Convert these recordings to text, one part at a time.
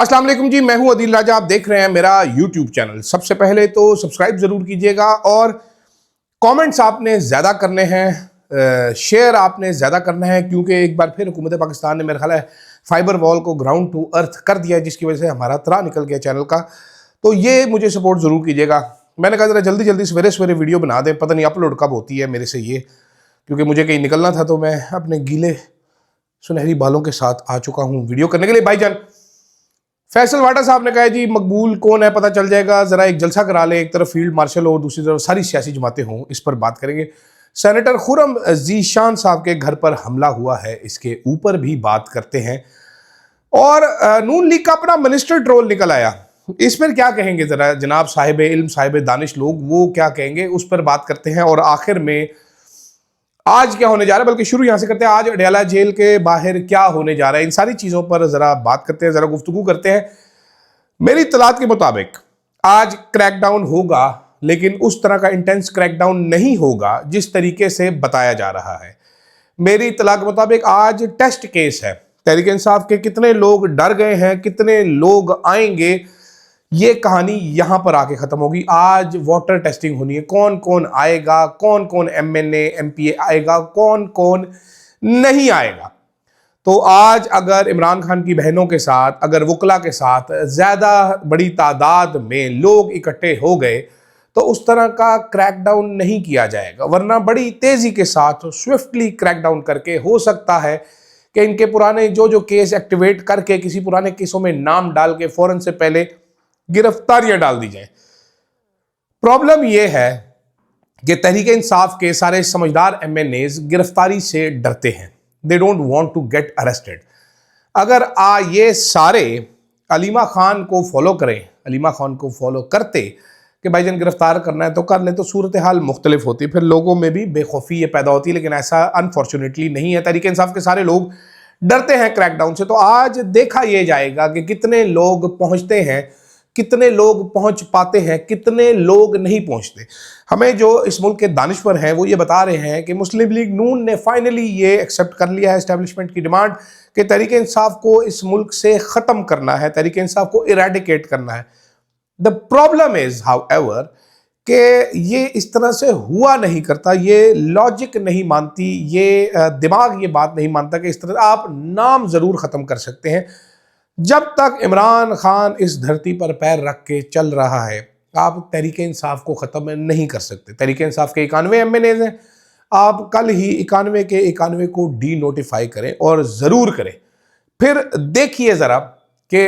अस्सलाम वालेकुम जी, मैं हूं अदील राजा। आप देख रहे हैं मेरा यूट्यूब चैनल। सबसे पहले तो सब्सक्राइब ज़रूर कीजिएगा और कमेंट्स आपने ज़्यादा करने हैं, शेयर आपने ज़्यादा करना है, क्योंकि एक बार फिर हुकूमत पाकिस्तान ने मेरा ख्याल है फाइबर वॉल को ग्राउंड टू अर्थ कर दिया है, जिसकी वजह से हमारा तरा निकल गया चैनल का। तो ये मुझे सपोर्ट ज़रूर कीजिएगा। मैंने कहा ज़रा जल्दी जल्दी सवेरे सवेरे वीडियो बना दें, पता नहीं अपलोड कब होती है मेरे से ये, क्योंकि मुझे कहीं निकलना था तो मैं अपने गीले सुनहरी बालों के साथ आ चुका हूँ वीडियो करने के लिए। भाईजान फैसल वाटा साहब ने कहा जी मकबूल कौन है पता चल जाएगा, ज़रा एक जलसा करा लें, एक तरफ फील्ड मार्शल और दूसरी तरफ सारी सियासी जमातें हों, इस पर बात करेंगे। सेनेटर खुर्रम ज़ीशान साहब के घर पर हमला हुआ है, इसके ऊपर भी बात करते हैं। और नून लीग का अपना मिनिस्टर ट्रोल निकल आया, इस पर क्या कहेंगे ज़रा जनाब साहिब इल्म साहिब दानिश लोग, वो क्या कहेंगे उस पर बात करते हैं। और आखिर में आज क्या होने जा रहा है, बल्कि शुरू यहां से करते हैं, आज अडयाला जेल के बाहर क्या होने जा रहा है, इन सारी चीज़ों पर ज़रा बात करते हैं, ज़रा गुफ्तगू करते हैं। मेरी इत्तलात के मुताबिक आज क्रैकडाउन होगा, लेकिन उस तरह का इंटेंस क्रैकडाउन नहीं होगा जिस तरीके से बताया जा रहा है। मेरी इत्तला के मुताबिक आज टेस्ट केस है। तहरीक इंसाफ के कितने लोग डर गए हैं, कितने लोग आएंगे, ये कहानी यहां पर आके खत्म होगी। आज वाटर टेस्टिंग होनी है, कौन कौन आएगा, कौन कौन MNA MPA आएगा, कौन कौन नहीं आएगा। तो आज अगर इमरान खान की बहनों के साथ, अगर वकला के साथ ज़्यादा बड़ी तादाद में लोग इकट्ठे हो गए तो उस तरह का क्रैकडाउन नहीं किया जाएगा, वरना बड़ी तेज़ी के साथ स्विफ्टली क्रैकडाउन करके हो सकता है कि इनके पुराने जो केस एक्टिवेट करके किसी पुराने केसों में नाम डाल के फ़ौरन से पहले गिरफ्तारियां डाल दी जाए। प्रॉब्लम यह है कि तहरीक इंसाफ के सारे समझदार MNAs गिरफ्तारी से डरते हैं, they don't want to get arrested. अगर ये सारे अलीमा खान को फॉलो करें, अलीमा खान को फॉलो करते कि भाईजान गिरफ्तार करना है तो कर लें, तो सूरत हाल मुख्तलिफ होती, फिर लोगों में भी बेखौफी ये पैदा होती है। लेकिन ऐसा अनफॉर्चुनेटली नहीं है, तहरीक इंसाफ के सारे लोग डरते हैं क्रैकडाउन से। तो आज देखा यह जाएगा कि कितने लोग पहुंचते हैं, कितने लोग पहुंच पाते हैं, कितने लोग नहीं पहुंचते। हमें जो इस मुल्क के दानिश्वर हैं वो ये बता रहे हैं कि मुस्लिम लीग नून ने फाइनली ये एक्सेप्ट कर लिया है एस्टेब्लिशमेंट की डिमांड कि तहरीक इंसाफ को इस मुल्क से ख़त्म करना है, तहरीक इंसाफ को इरेडिकेट करना है। द प्रॉब्लम इज हाउएवर कि ये इस तरह से हुआ नहीं करता, ये लॉजिक नहीं मानती, ये दिमाग ये बात नहीं मानता कि इस तरह आप नाम ज़रूर ख़त्म कर सकते हैं। जब तक इमरान खान इस धरती पर पैर रख के चल रहा है, आप तहरीक इंसाफ को ख़त्म नहीं कर सकते। तहरीक इंसाफ के 91 MNAs हैं, आप कल ही 91 के 91 को डी नोटिफाई करें, और ज़रूर करें। फिर देखिए ज़रा कि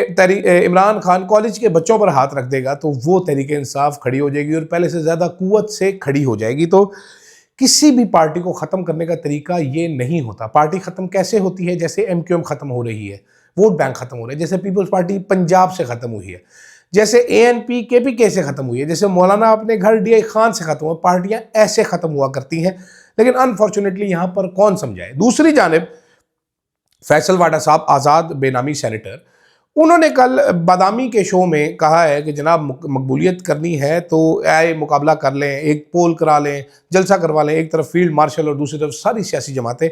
इमरान खान कॉलेज के बच्चों पर हाथ रख देगा तो वो तहरीक इंसाफ खड़ी हो जाएगी, और पहले से ज़्यादा कुव्वत से खड़ी हो जाएगी। तो किसी भी पार्टी को ख़त्म करने का तरीका ये नहीं होता। पार्टी ख़त्म कैसे होती है? जैसे MQM ख़त्म हो रही है, वोट बैंक खत्म हो रहे हैं, जैसे पीपल्स पार्टी पंजाब से खत्म हुई है, जैसे ANP KPK से खत्म हुई है, जैसे मौलाना अपने घर DI खान से खत्म हुआ। पार्टियां ऐसे खत्म हुआ करती हैं, लेकिन अनफॉर्चुनेटली यहां पर कौन समझाए। दूसरी जानिब फैसल वाटा साहब, आज़ाद बेनामी सेनेटर, उन्होंने कल बादामी के शो में कहा है कि जनाब मकबूलियत करनी है तो आए मुकाबला कर लें, एक पोल करा लें, जलसा करवा लें, एक तरफ फील्ड मार्शल और दूसरी तरफ सारी सियासी जमातें।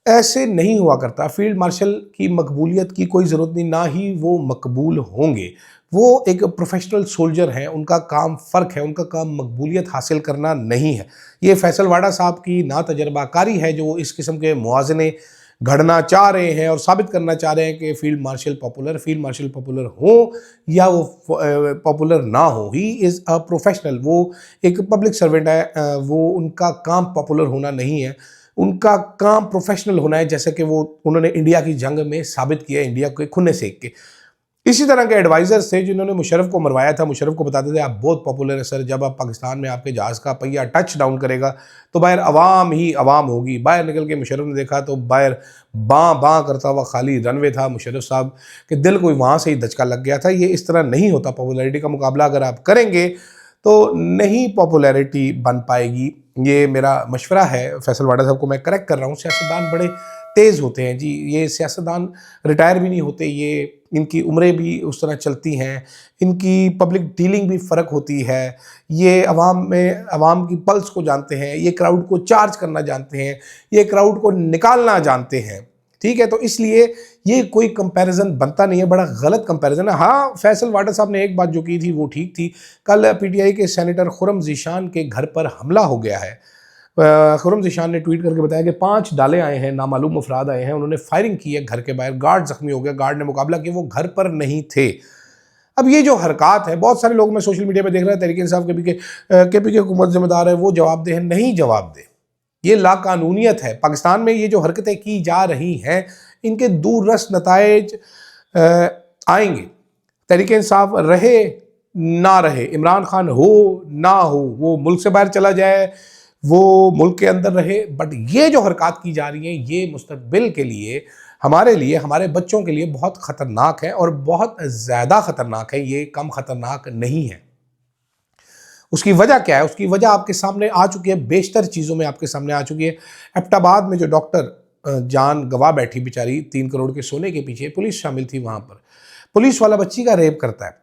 ऐसे नहीं हुआ करता। फील्ड मार्शल की मकबूलियत की कोई ज़रूरत नहीं, ना ही वो मकबूल होंगे। वो एक प्रोफेशनल सोल्जर हैं, उनका काम फ़र्क है, उनका काम मकबूलियत हासिल करना नहीं है। ये फैसल वाड़ा साहब की ना तजर्बाकारी है जो इस किस्म के मुआज़ने घड़ना चाह रहे हैं और साबित करना चाह रहे हैं कि फील्ड मार्शल पॉपुलर हो या वो पॉपुलर ना हो, ही इज़ अ प्रोफेशनल। वो एक पब्लिक सर्वेंट है, वो उनका काम पॉपुलर होना नहीं है, उनका काम प्रोफेशनल होना है, जैसे कि वो उन्होंने इंडिया की जंग में साबित किया, इंडिया के खुने सेक के। इसी तरह के एडवाइज़र्स थे जिन्होंने मुशर्रफ को मरवाया था। मुशर्रफ को बताते थे आप बहुत पॉपुलर है सर, जब आप पाकिस्तान में आपके जहाज़ का पहिया टच डाउन करेगा तो बाहर अवाम ही अवाम होगी। बाहर निकल के मुशर्रफ ने देखा तो बाहर बाँ बाँ करता हुआ खाली रनवे था। मुशर्रफ साहब के दिल को वहाँ से ही दचका लग गया था। ये इस तरह नहीं होता। पॉपुलैरिटी का मुकाबला अगर आप करेंगे तो नहीं पॉपुलैरिटी बन पाएगी। ये मेरा मशवरा है। फैसल वाड़ा साहब को मैं करेक्ट कर रहा हूँ। सियासतदान बड़े तेज़ होते हैं जी, ये सियासतदान रिटायर भी नहीं होते, ये इनकी उम्रें भी उस तरह चलती हैं, इनकी पब्लिक डीलिंग भी फ़र्क होती है, ये अवाम की पल्स को जानते हैं, ये क्राउड को चार्ज करना जानते हैं, ये क्राउड को निकालना जानते हैं। ठीक है, तो इसलिए ये कोई कंपैरिजन बनता नहीं है, बड़ा गलत कंपैरिजन है। हाँ, फैसल वाडा साहब ने एक बात जो की थी वो ठीक थी। कल पीटीआई के सेनेटर खुर्रम ज़ीशान के घर पर हमला हो गया है। खुर्रम ज़ीशान ने ट्वीट करके बताया कि 5 डाले आए हैं, नामालूम अफराद आए हैं, उन्होंने फायरिंग की है घर के बाहर, गार्ड जख्मी हो गया, गार्ड ने मुकाबला किया, वो घर पर नहीं थे। अब ये जो हरकत है, बहुत सारे लोग मैं सोशल मीडिया पे देख रहा है, तहरीक इंसाफ के हुकूमत जिम्मेदार है, वो जवाब दे, नहीं जवाब दे। ये लाकानूनियत है। पाकिस्तान में ये जो हरकतें की जा रही हैं, इनके दूररस नताइज आएंगे। तहरीक इंसाफ रहे ना रहे, इमरान खान हो ना हो, वो मुल्क से बाहर चला जाए, वो मुल्क के अंदर रहे, बट ये जो हरकत की जा रही हैं, ये मुस्तकबिल के लिए, हमारे लिए, हमारे बच्चों के लिए बहुत ख़तरनाक है और बहुत ज़्यादा ख़तरनाक है। ये कम ख़तरनाक नहीं है। उसकी वजह क्या है? उसकी वजह आपके सामने आ चुकी है, बेशतर चीज़ों में आपके सामने आ चुकी है। एबटाबाद में जो डॉक्टर जान गवा बैठी बेचारी 3 करोड़ के सोने के पीछे, पुलिस शामिल थी वहाँ पर, पुलिस वाला बच्ची का रेप करता है।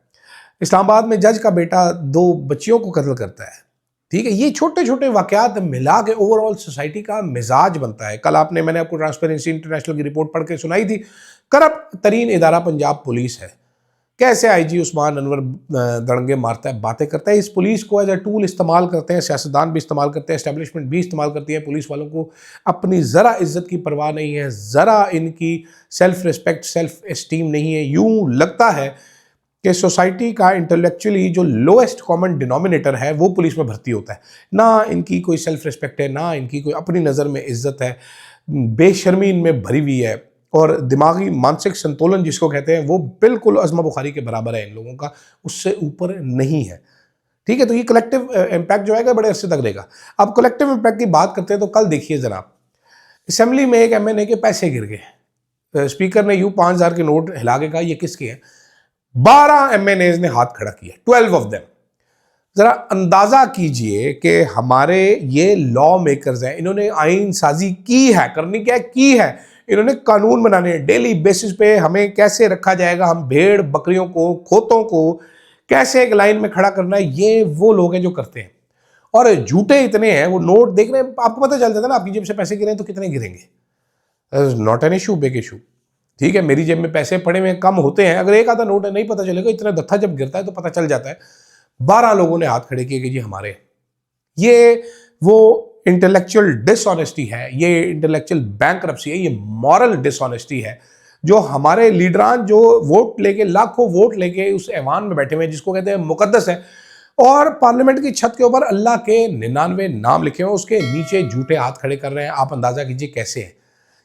इस्लामाबाद में जज का बेटा 2 बच्चियों को कत्ल करता है। ठीक है, ये छोटे छोटे वाकयात मिला के ओवरऑल सोसाइटी का मिजाज बनता है। कल मैंने आपको ट्रांसपेरेंसी इंटरनेशनल की रिपोर्ट पढ़ के सुनाई थी। करप्ट तरीन इदारा पंजाब पुलिस है। कैसे आईजी उस्मान अनवर दड़ंगे मारता है, बातें करता है। इस पुलिस को एज ए टूल इस्तेमाल करते हैं, सियासतदान भी इस्तेमाल करते हैं, एस्टेब्लिशमेंट भी इस्तेमाल करती है। पुलिस वालों को अपनी ज़रा इज्जत की परवाह नहीं है, ज़रा इनकी सेल्फ रिस्पेक्ट, सेल्फ एस्टीम नहीं है। यूँ लगता है कि सोसाइटी का इंटेलेक्चुअली जो लोएस्ट कॉमन डिनोमिनेटर है वो पुलिस में भर्ती होता है। ना इनकी कोई सेल्फ रिस्पेक्ट है, ना इनकी कोई अपनी नज़र में इज्जत है, बेशर्मी इनमें भरी हुई है, और दिमागी मानसिक संतुलन जिसको कहते हैं वो बिल्कुल अज़मा बुखारी के बराबर है इन लोगों का, उससे ऊपर नहीं है। ठीक है, तो ये कलेक्टिव इम्पैक्ट जो है बड़े अरसे तक रहेगा। अब कलेक्टिव इम्पैक्ट की बात करते हैं तो कल देखिए ज़रा, असम्बली में एक एमएनए के पैसे गिर गए। स्पीकर ने यूँ 5,000 के नोट हिला के कहा ये किसके हैं? 12 एमएनएज ने हाथ खड़ा किया, 12 ऑफ देम। जरा अंदाजा कीजिए कि हमारे ये लॉ मेकर्स हैं, इन्होंने आइन साजी की है, करनी क्या की है, इन्होंने कानून बनाने हैं। डेली बेसिस पे हमें कैसे रखा जाएगा, हम भेड़ बकरियों को, खोतों को कैसे एक लाइन में खड़ा करना है, ये वो लोग हैं जो करते हैं। और झूठे इतने हैं, वो नोट देख रहे हैं, आपको पता चल जाता है ना आपकी जेब से पैसे गिरे तो कितने गिरेंगे। Not an issue, big issue. ठीक है, मेरी जेब में पैसे पड़े हुए कम होते हैं, अगर एक आधा नोट है नहीं पता चलेगा, इतना दत्था जब गिरता है तो पता चल जाता है। 12 लोगों ने हाथ खड़े किए कि जी हमारे। ये वो इंटेलेक्चुअल डिसऑनेस्टी है, ये इंटेलेक्चुअल बैंकरप्सी है, ये मॉरल डिसऑनेस्टी है जो हमारे लीडरान जो वोट लेके, लाखों वोट लेके उस ऐवान में बैठे हुए हैं जिसको कहते हैं मुकद्दस है, और पार्लियामेंट की छत के ऊपर अल्लाह के 99 नाम लिखे हुए, उसके नीचे झूठे हाथ खड़े कर रहे हैं। आप अंदाजा कीजिए कैसे है।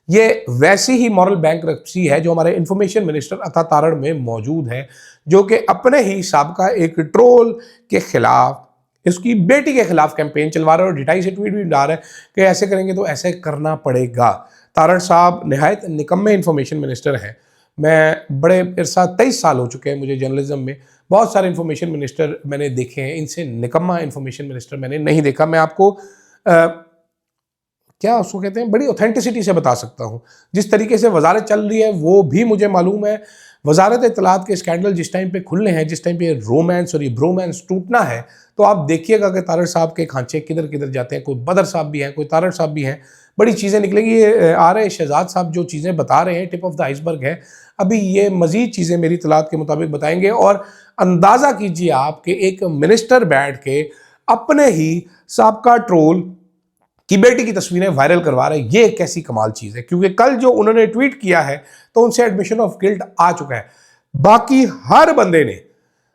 ये वैसी ही मॉरल बैंकरप्सी है जो हमारे इंफॉर्मेशन मिनिस्टर अता तारड़ में मौजूद है, जो कि अपने ही साबका एक ट्रोल के खिलाफ, इसकी बेटी के खिलाफ कैंपेन चलवा रहा है और डिटाई से ट्वीट भी डाल रहा है कि ऐसे करेंगे तो ऐसे करना पड़ेगा। तारड़ साहब निहायत निकम्मे इंफॉर्मेशन मिनिस्टर हैं। मैं बड़े अरसा 23 साल हो चुके हैं मुझे जर्नलिज्म में, बहुत सारे इंफॉर्मेशन मिनिस्टर मैंने देखे हैं, इनसे निकम्मा इंफॉर्मेशन मिनिस्टर मैंने नहीं देखा। मैं आपको क्या उसको कहते हैं, बड़ी ऑथेंटिसिटी से बता सकता हूँ। जिस तरीके से वजारत चल रही है वो भी मुझे मालूम है। वजारत इत्तलात के स्कैंडल जिस टाइम पे खुलने हैं, जिस टाइम पे रोमांस और ये ब्रोमांस टूटना है, तो आप देखिएगा कि तारड़ साहब के खांचे किधर किधर जाते हैं। कोई बदर साहब भी हैं, कोई तारड़ साहब भी हैं, बड़ी चीज़ें निकलेंगी। ये आ रहे शहजाद साहब जो चीज़ें बता रहे हैं टिप ऑफ द आइसबर्ग है, अभी ये मज़ीद चीज़ें मेरी इत्तलात के मुताबिक बताएंगे। और अंदाज़ा कीजिए आप कि एक मिनिस्टर बैठ के अपने ही साबका ट्रोल की बेटी की तस्वीरें वायरल करवा रहे हैं, ये कैसी कमाल चीज़ है। क्योंकि कल जो उन्होंने ट्वीट किया है तो उनसे एडमिशन ऑफ गिल्ट आ चुका है। बाकी हर बंदे ने,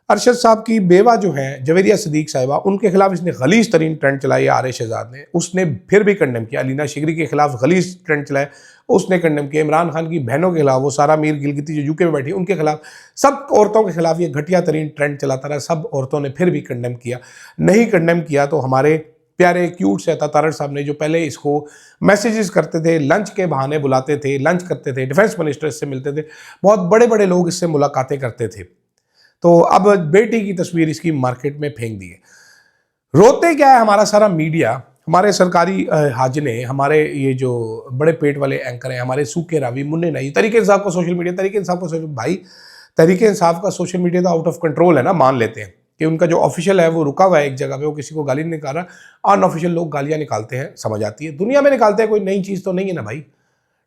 अरशद साहब की बेवा जो है जवेरिया सदीक साहिबा, उनके खिलाफ इसने गलीज तरीन ट्रेंड चलाई है। आर शहजाद ने, उसने फिर भी कंडेम किया। अलीना शिगरी के खिलाफ गलीज ट्रेंड चलाया, उसने कंडेम किया। इमरान खान की बहनों के खिलाफ, वो सारा मीर गिलगिती जो यूके में बैठी, उनके खिलाफ, सब औरतों के खिलाफ ये घटिया तरीन ट्रेंड चलाता रहा। सब औरतों ने फिर भी कंडेम किया। नहीं कंडेम किया तो हमारे प्यारे क्यूट से अता तारड़ साहब ने, जो पहले इसको मैसेजेस करते थे, लंच के बहाने बुलाते थे, लंच करते थे, डिफेंस मिनिस्टर से मिलते थे, बहुत बड़े बड़े लोग इससे मुलाकातें करते थे, तो अब बेटी की तस्वीर इसकी मार्केट में फेंक दी है। रोते क्या है हमारा सारा मीडिया, हमारे सरकारी हाजने, हमारे ये जो बड़े पेट वाले एंकर हैं, हमारे सूखे रावी मुन्ने नाई, तरीके इंसाफ का सोशल मीडिया, तरीके इंसाफ का सोशल, भाई तरीके इंसाफ का सोशल मीडिया तो आउट ऑफ कंट्रोल है ना, मान लेते हैं कि उनका जो ऑफिशियल है वो रुका हुआ है एक जगह पे, वो किसी को गाली नहीं निकाल रहा। अनऑफिशियल लोग गालियां निकालते हैं, समझ आती है, दुनिया में निकालते हैं, कोई नई चीज़ तो नहीं है ना भाई।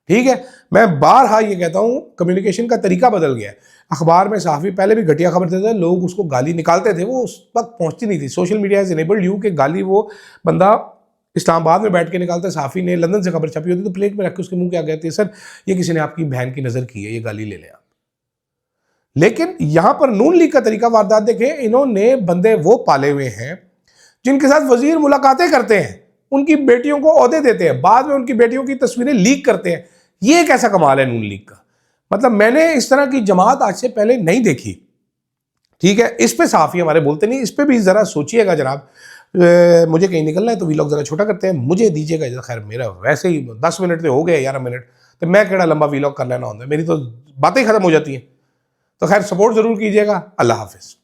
ठीक है, मैं बारहा ये कहता हूं कम्युनिकेशन का तरीका बदल गया है। अखबार में सहाफ़ी पहले भी घटिया खबर देते थे, लोग उसको गाली निकालते थे, वो उस वक्त पहुंचती नहीं थी। Social media has enabled you कि गाली वो बंदा इस्लामाबाद में बैठ के निकालता है, सहाफ़ी ने लंदन से खबर छपी होती तो प्लेट में रख के उसके मुंह के आगे कहती है, सर ये किसी ने आपकी बहन की नज़र की है, ये गाली ले लें आप। लेकिन यहां पर नून लीग का तरीका वारदात देखें, इन्होंने बंदे वो पाले हुए हैं जिनके साथ वजीर मुलाकातें करते हैं, उनकी बेटियों को ओहदे देते हैं, बाद में उनकी बेटियों की तस्वीरें लीक करते हैं। ये एक ऐसा कमाल है नून लीग का। मतलब मैंने इस तरह की जमात आज से पहले नहीं देखी। ठीक है, इस पे सहाफ़ी हमारे बोलते नहीं, इस पे भी जरा सोचिएगा जनाब। मुझे कहीं निकलना है तो वीलॉग जरा छोटा करते हैं, मुझे दीजिएगा। खैर मेरा वैसे ही 10 मिनट तो हो गए, 11 मिनट, तो मैं केड़ा लंबा वीलॉग कर लेना होता है, मेरी तो बातें ही खत्म हो जाती हैं। तो खैर सपोर्ट जरूर कीजिएगा। अल्लाह हाफिज।